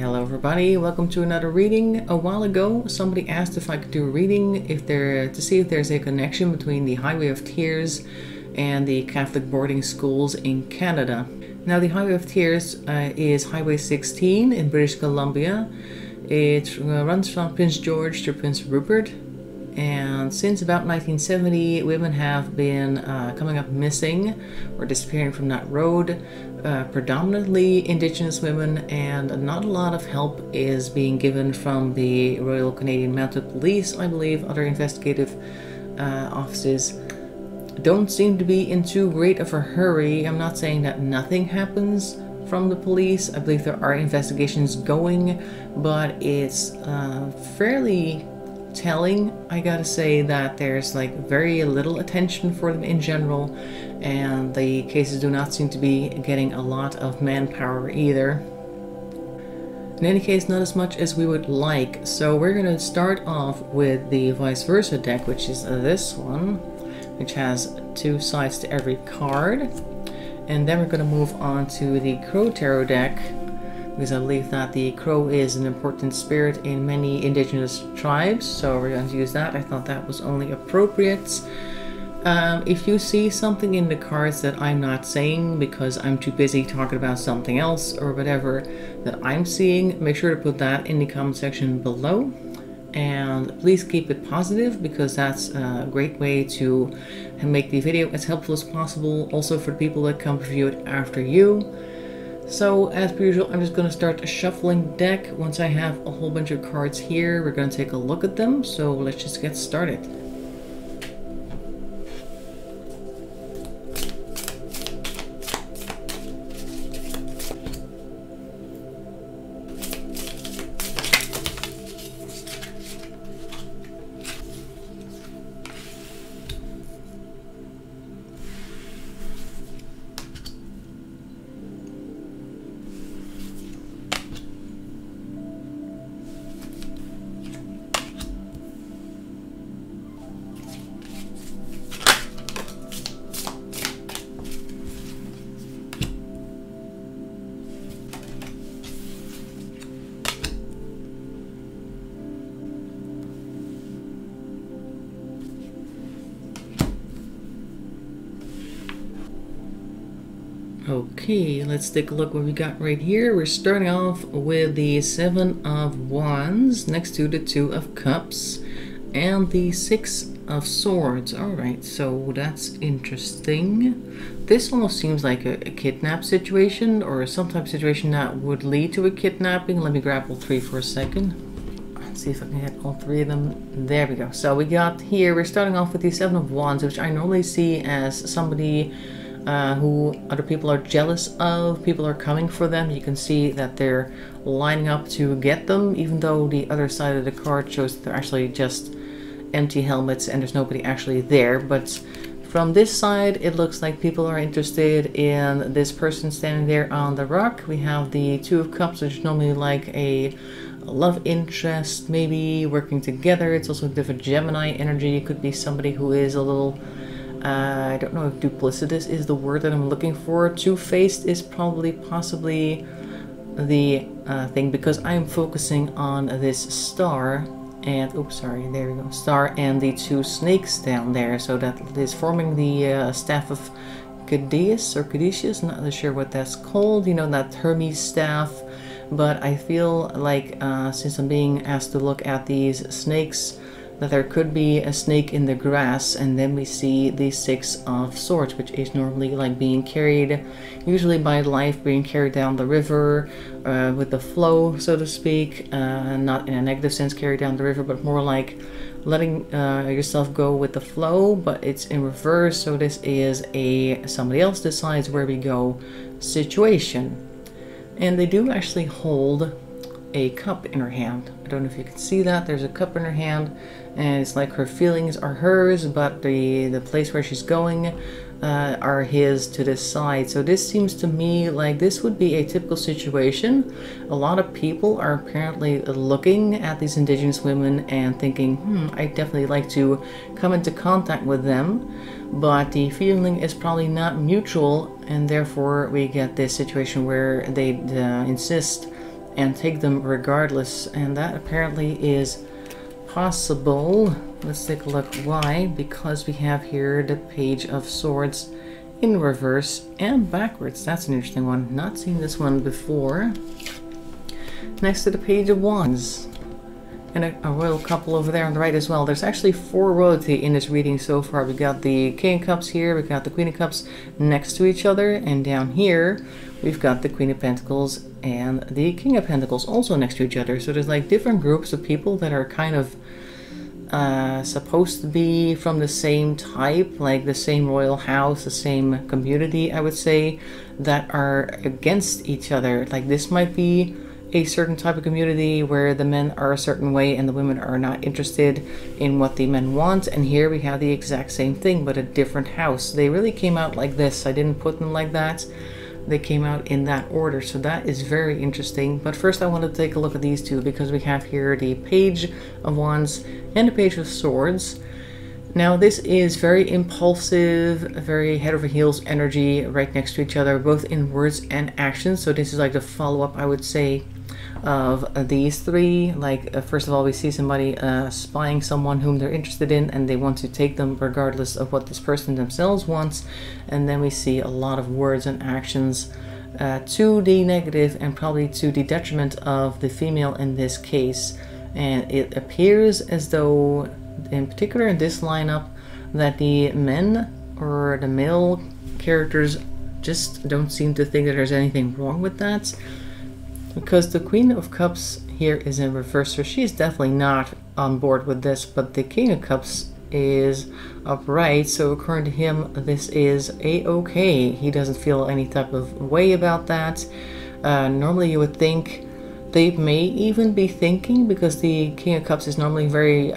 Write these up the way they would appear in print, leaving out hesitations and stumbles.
Hello everybody, welcome to another reading. A while ago somebody asked if I could do a reading to see if there's a connection between the Highway of Tears and the Catholic boarding schools in Canada. Now the Highway of Tears is Highway 16 in British Columbia. It runs from Prince George to Prince Rupert, and since about 1970 women have been coming up missing or disappearing from that road. Predominantly indigenous women, and not a lot of help is being given from the Royal Canadian Mounted Police. I believe other investigative offices don't seem to be in too great of a hurry. I'm not saying that nothing happens from the police. I believe there are investigations going, but it's fairly telling, I gotta say, that there's like very little attention for them in general, and the cases do not seem to be getting a lot of manpower either. In any case, not as much as we would like. So we're gonna start off with the vice versa deck, which is this one, which has two sides to every card, and then we're gonna move on to the Crow Tarot deck, because I believe that the crow is an important spirit in many indigenous tribes, so we're going to use that. I thought that was only appropriate. If you see something in the cards that I'm not saying because I'm too busy talking about something else or whatever that I'm seeing, make sure to put that in the comment section below. And please keep it positive, because that's a great way to make the video as helpful as possible, also for the people that come to view it after you. So, as per usual, I'm just going to start shuffling deck. Once I have a whole bunch of cards here, we're going to take a look at them. So let's just get started. Okay, let's take a look what we got right here. We're starting off with the Seven of Wands next to the Two of Cups and the Six of Swords. Alright, so that's interesting. This almost seems like a kidnap situation, or some type of situation that would lead to a kidnapping. Let me grab all three for a second. Let's see if I can get all three of them. There we go. So we got here, we're starting off with the Seven of Wands, which I normally see as somebody who other people are jealous of. People are coming for them. You can see that they're lining up to get them, even though the other side of the card shows that they're actually just empty helmets and there's nobody actually there. But from this side, it looks like people are interested in this person standing there on the rock. We have the Two of Cups, which is normally like a love interest, maybe working together. It's also a bit of a Gemini energy. It could be somebody who is a little I don't know if duplicitous is the word that I'm looking for. Two-faced is probably possibly the thing, because I'm focusing on this star and, oops, sorry, there we go, star and the two snakes down there. So that is forming the staff of Caduceus or Caduceus, not really sure what that's called, you know, that Hermes staff. But I feel like since I'm being asked to look at these snakes, that there could be a snake in the grass, and then we see the Six of Swords, which is normally like being carried, usually by life, being carried down the river with the flow, so to speak, not in a negative sense carried down the river, but more like letting yourself go with the flow, but it's in reverse. So this is a somebody else decides where we go situation. And they do actually hold a cup in her hand. I don't know if you can see that. There's a cup in her hand, and it's like her feelings are hers, but the place where she's going are his to this side. So this seems to me like this would be a typical situation. A lot of people are apparently looking at these indigenous women and thinking, I'd definitely like to come into contact with them, but the feeling is probably not mutual, and therefore we get this situation where they insist and take them regardless, and that apparently is possible. Let's take a look why. Because we have here the Page of Swords in reverse and backwards. That's an interesting one. Not seen this one before. Next to the Page of Wands. And a royal couple over there on the right as well. There's actually 4 royalty in this reading so far. We got the King of Cups here, we got the Queen of Cups next to each other, and down here we've got the Queen of Pentacles and the King of Pentacles also next to each other. So there's like different groups of people that are kind of supposed to be from the same type, like the same royal house, the same community, I would say, that are against each other. Like this might be a certain type of community where the men are a certain way and the women are not interested in what the men want, and here we have the exact same thing but a different house. They really came out like this. I didn't put them like that. They came out in that order, so that is very interesting. But first I want to take a look at these two, because we have here the Page of Wands and the Page of Swords. Now this is very impulsive, very head over heels energy right next to each other, both in words and actions. So this is like the follow-up, I would say, of these three. Like first of all, we see somebody spying someone whom they're interested in, and they want to take them regardless of what this person themselves wants. And then we see a lot of words and actions to the negative and probably to the detriment of the female in this case. And it appears as though, in particular in this lineup, that the men or the male characters just don't seem to think that there's anything wrong with that. Because the Queen of Cups here is in reverse, so she's definitely not on board with this, but the King of Cups is upright, so according to him, this is a-okay. He doesn't feel any type of way about that. Normally you would think they may even be thinking, because the King of Cups is normally very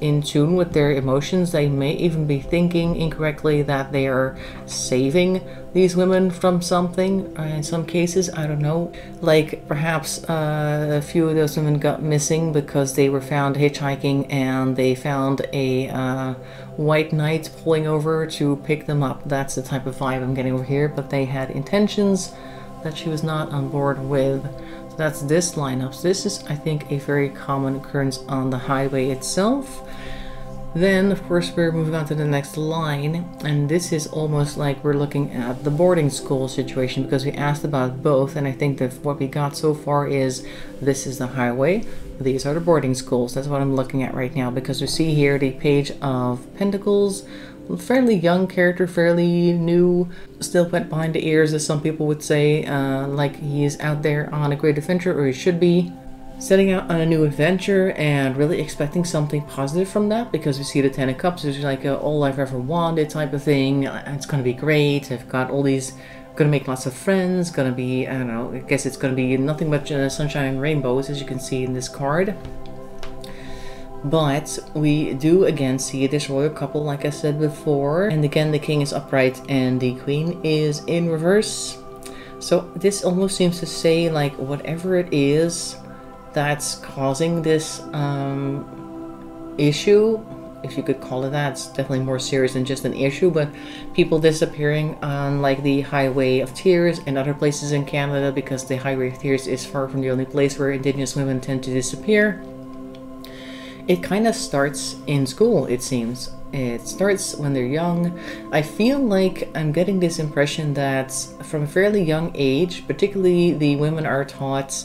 in tune with their emotions, they may even be thinking incorrectly that they are saving these women from something. In some cases, I don't know, like perhaps a few of those women got missing because they were found hitchhiking and they found a white knight pulling over to pick them up. That's the type of vibe I'm getting over here, but they had intentions that she was not on board with. So that's this lineup. So this is, I think, a very common occurrence on the highway itself. Then, of course, we're moving on to the next line, and this is almost like we're looking at the boarding school situation, because we asked about both, and I think that what we got so far is this is the highway, these are the boarding schools. That's what I'm looking at right now, because we see here the Page of Pentacles, fairly young character, fairly new, still wet behind the ears, as some people would say, like he is out there on a great adventure, or he should be. Setting out on a new adventure and really expecting something positive from that, because we see the Ten of Cups is like all I've ever wanted type of thing. It's gonna be great. I've got all these, gonna make lots of friends, gonna be, I don't know, I guess it's gonna be nothing but sunshine and rainbows, as you can see in this card. But we do again see this royal couple, like I said before, and again the king is upright and the queen is in reverse. So this almost seems to say, like, whatever it is that's causing this issue, if you could call it that, it's definitely more serious than just an issue, but people disappearing on like the Highway of Tears and other places in Canada, because the Highway of Tears is far from the only place where Indigenous women tend to disappear. It kind of starts in school, it seems. It starts when they're young. I feel like I'm getting this impression that from a fairly young age, particularly the women are taught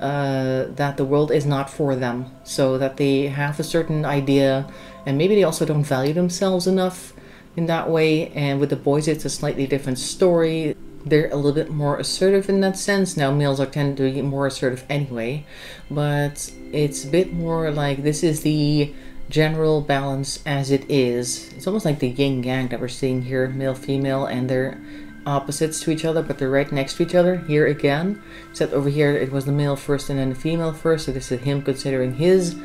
that the world is not for them, so that they have a certain idea, and maybe they also don't value themselves enough in that way. And with the boys it's a slightly different story. They're a little bit more assertive in that sense. Now males are tend to be more assertive anyway, but it's a bit more like this is the general balance as it is. It's almost like the yin yang that we're seeing here, male female, and they're opposites to each other, but they're right next to each other here again, except over here it was the male first and then the female first. So this is him considering his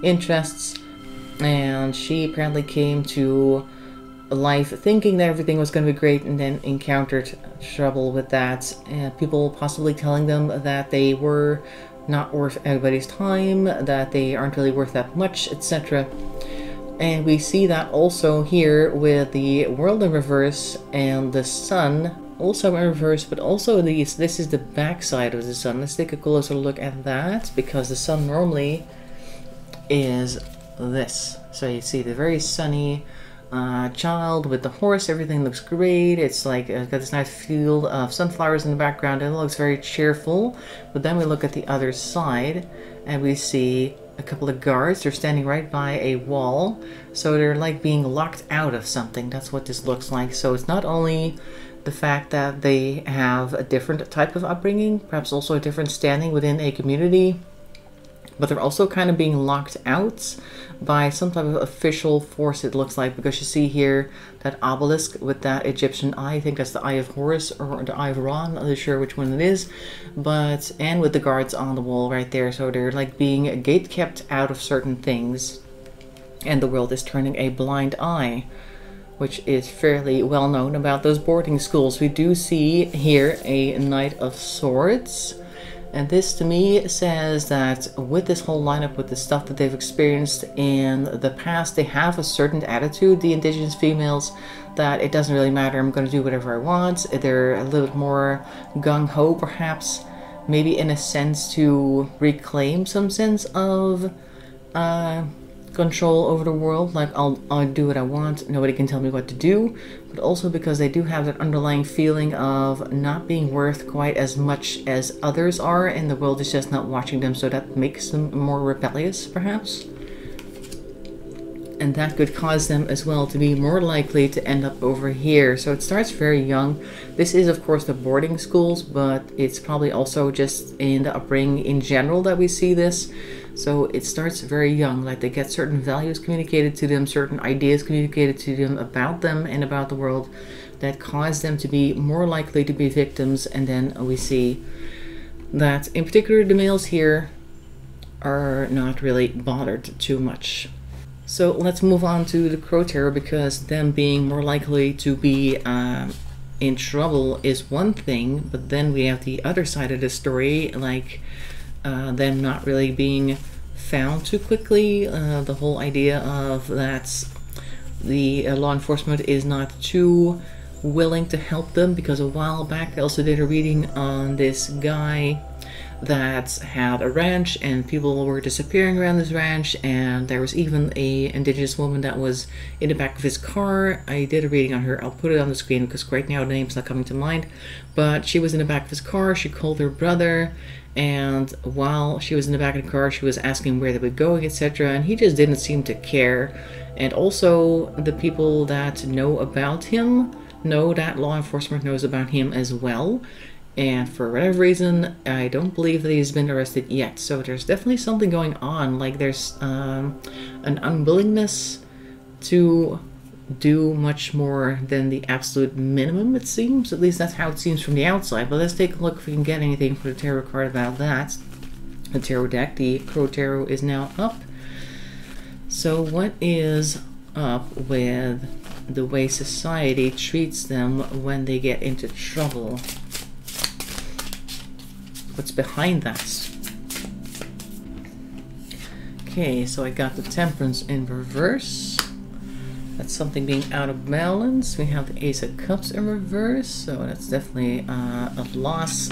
interests, and she apparently came to life thinking that everything was going to be great, and then encountered trouble with that, and people possibly telling them that they were not worth everybody's time, that they aren't really worth that much, etc. And we see that also here with the world in reverse and the sun also in reverse, but also this is the back side of the sun. Let's take a closer look at that, because the sun normally is this. So you see the very sunny child with the horse, everything looks great. It's like got this nice field of sunflowers in the background, and it looks very cheerful. But then we look at the other side and we see a couple of guards. They're standing right by a wall, so they're like being locked out of something. That's what this looks like. So it's not only the fact that they have a different type of upbringing, perhaps also a different standing within a community, but they're also kind of being locked out by some type of official force, it looks like, because you see here that obelisk with that Egyptian eye. I think that's the Eye of Horus or the Eye of Ra, I'm not really sure which one it is, but and with the guards on the wall right there. So they're like being gate kept out of certain things, and the world is turning a blind eye, which is fairly well known about those boarding schools. We do see here a Knight of Swords. And this to me says that with this whole lineup, with the stuff that they've experienced in the past, they have a certain attitude, the indigenous females, that it doesn't really matter, I'm going to do whatever I want. They're a little bit more gung-ho, perhaps, maybe in a sense to reclaim some sense of control over the world, like I'll do what I want, nobody can tell me what to do, but also because they do have that underlying feeling of not being worth quite as much as others are, and the world is just not watching them, so that makes them more rebellious, perhaps. And that could cause them as well to be more likely to end up over here. So it starts very young. This is of course the boarding schools, but it's probably also just in the upbringing in general that we see this. So it starts very young, like they get certain values communicated to them, certain ideas communicated to them and about the world that cause them to be more likely to be victims. And then we see that in particular the males here are not really bothered too much. So let's move on to the Crow Tarot, because them being more likely to be in trouble is one thing, but then we have the other side of the story, like them not really being found too quickly. The whole idea of that the law enforcement is not too willing to help them, because a while back I also did a reading on this guy that had a ranch and people were disappearing around this ranch, and there was even a indigenous woman that was in the back of his car. I did a reading on her. I'll put it on the screen because right now the name's not coming to mind, but she was in the back of his car. She called her brother, and while she was in the back of the car she was asking where they were going, etc., and he just didn't seem to care. And also the people that know about him know that law enforcement knows about him as well. And for whatever reason, I don't believe that he's been arrested yet. So there's definitely something going on. Like there's an unwillingness to do much more than the absolute minimum, it seems. At least that's how it seems from the outside. But let's take a look if we can get anything for the tarot card about that. The tarot deck, the Crow Tarot, is now up. So what is up with the way society treats them when they get into trouble? What's behind that? Okay, so I got the Temperance in reverse. That's something being out of balance. We have the Ace of Cups in reverse, so that's definitely a loss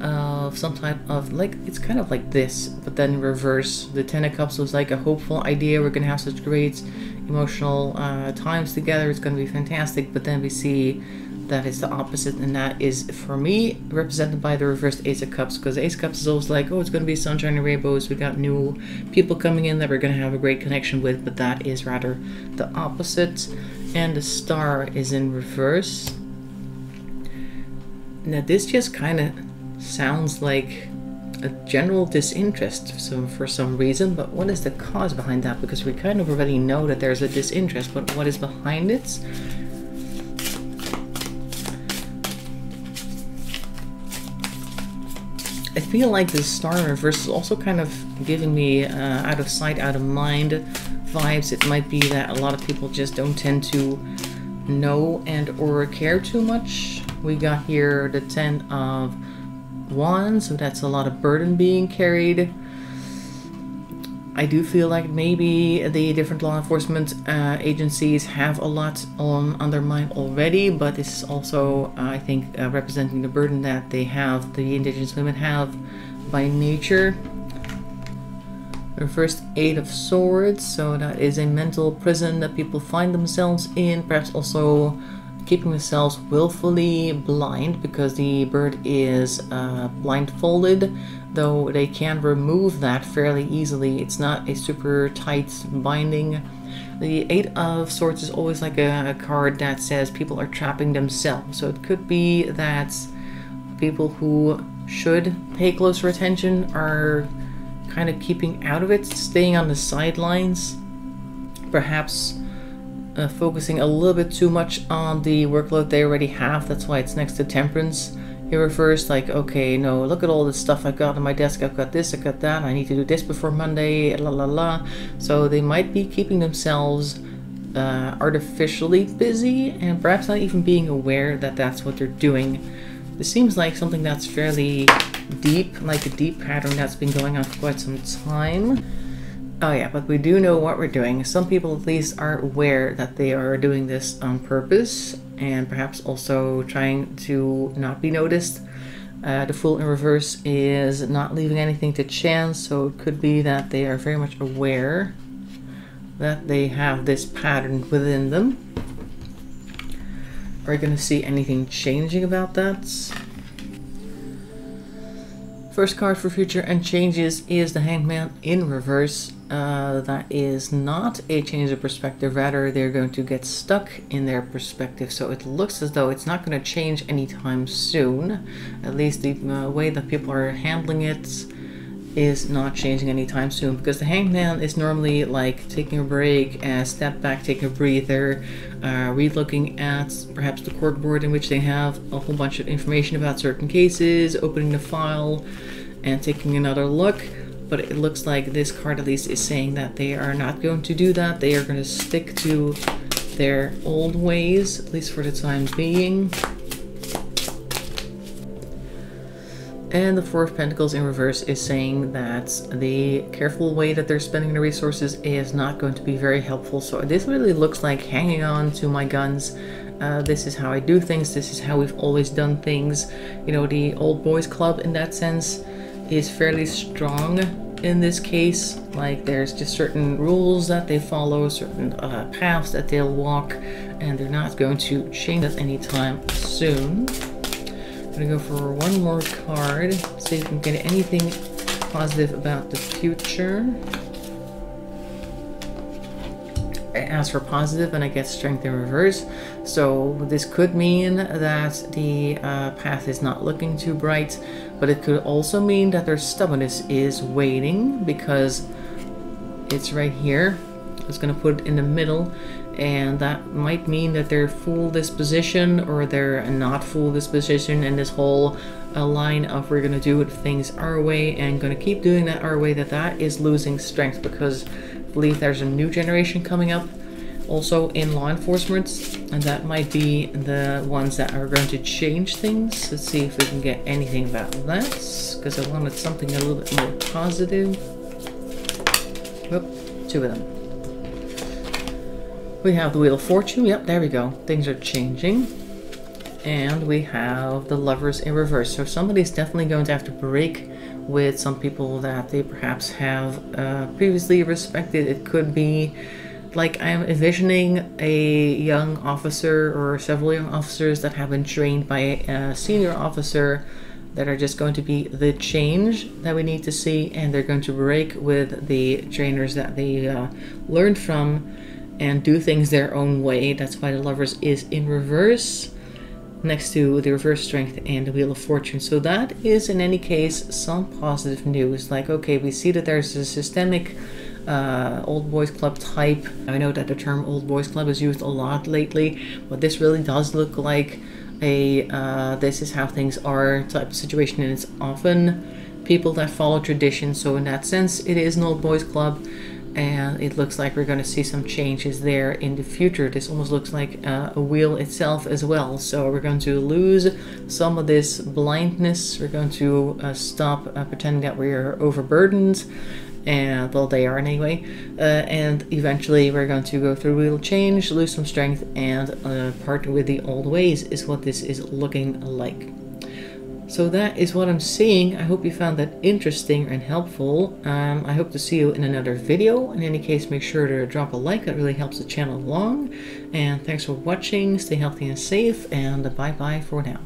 of some type of, like, it's kind of like this, but then in reverse. The Ten of Cups was like a hopeful idea. We're gonna have such great emotional times together. It's gonna be fantastic, but then we see that is the opposite, and that is, for me, represented by the reversed Ace of Cups, because the Ace of Cups is always like, oh, it's going to be sunshine and rainbows, we got new people coming in that we're going to have a great connection with, but that is rather the opposite. And the Star is in reverse. Now this just kind of sounds like a general disinterest, so for some reason, but what is the cause behind that? Because we kind of already know that there's a disinterest, but what is behind it? I feel like the Star in reverse is also kind of giving me out of sight, out of mind vibes. It might be that a lot of people just don't tend to know and or care too much. We got here the 10 of Wands, so that's a lot of burden being carried. I do feel like maybe the different law enforcement agencies have a lot on their mind already, but this is also, I think, representing the burden that they have, the indigenous women have by nature. The first 8 of Swords, so that is a mental prison that people find themselves in, perhaps also keeping themselves willfully blind because the bird is blindfolded, though they can remove that fairly easily. It's not a super tight binding. The 8 of Swords is always like a card that says people are trapping themselves, so it could be that people who should pay closer attention are kind of keeping out of it, staying on the sidelines, perhaps focusing a little bit too much on the workload they already have. That's why it's next to Temperance. It refers like, okay, no, look at all this stuff I've got on my desk. I've got this, I've got that. I need to do this before Monday, la la la. So they might be keeping themselves artificially busy and perhaps not even being aware that that's what they're doing. This seems like something that's fairly deep, like a deep pattern that's been going on for quite some time. Oh yeah, but we do know what we're doing. Some people at least are aware that they are doing this on purpose and perhaps also trying to not be noticed. The Fool in reverse is not leaving anything to chance, so it could be that they are very much aware that they have this pattern within them. Are you going to see anything changing about that? First card for future and changes is the Hangman in reverse. That is not a change of perspective, rather they're going to get stuck in their perspective, so it looks as though it's not going to change anytime soon. At least the way that people are handling it is not changing anytime soon, because the Hangman is normally like taking a break, step back, take a breather, re-looking at perhaps the court board in which they have a whole bunch of information about certain cases, opening the file and taking another look. But it looks like this card at least is saying that they are not going to do that. They are going to stick to their old ways, at least for the time being. And the Four of Pentacles in reverse is saying that the careful way that they're spending the resources is not going to be very helpful. So this really looks like hanging on to my guns. This is how I do things. This is how we've always done things. You know, the old boys club in that sense is fairly strong in this case. Like there's just certain rules that they follow, certain paths that they'll walk, and they're not going to change that anytime soon. I'm gonna go for one more card, see if we can get anything positive about the future. I ask for positive and I get strength in reverse. So this could mean that the path is not looking too bright, but it could also mean that their stubbornness is waning, because it's right here. It's going to put it in the middle, and that might mean that they're full disposition or they're not full disposition, and this whole line of we're going to do things our way and going to keep doing that our way, that is losing strength, because I believe there's a new generation coming up also in law enforcement, and that might be the ones that are going to change things. Let's see if we can get anything about that, because I wanted something a little bit more positive. Whoop, 2 of them. We have the Wheel of Fortune. Yep, there we go. Things are changing. And we have the Lovers in reverse. So somebody's definitely going to have to break with some people that they perhaps have previously respected. It could be like I'm envisioning a young officer or several young officers that have been trained by a senior officer that are just going to be the change that we need to see, and they're going to break with the trainers that they learned from and do things their own way. That's why the Lovers is in reverse next to the reverse strength and the Wheel of Fortune. So that is in any case some positive news. Like, okay, we see that there's a systemic old boys club type. I know that the term old boys club is used a lot lately, but this really does look like a this is how things are type of situation, and it's often people that follow tradition. So in that sense, it is an old boys club, and it looks like we're going to see some changes there in the future. This almost looks like a wheel itself as well. So we're going to lose some of this blindness. We're going to stop pretending that we are overburdened, and well, they are anyway, and eventually we're going to go through, we'll change, lose some strength, and part with the old ways is what this is looking like. So that is what I'm seeing. I hope you found that interesting and helpful. I hope to see you in another video. In any case, make sure to drop a like. That really helps the channel along. And thanks for watching. Stay healthy and safe, and bye bye for now.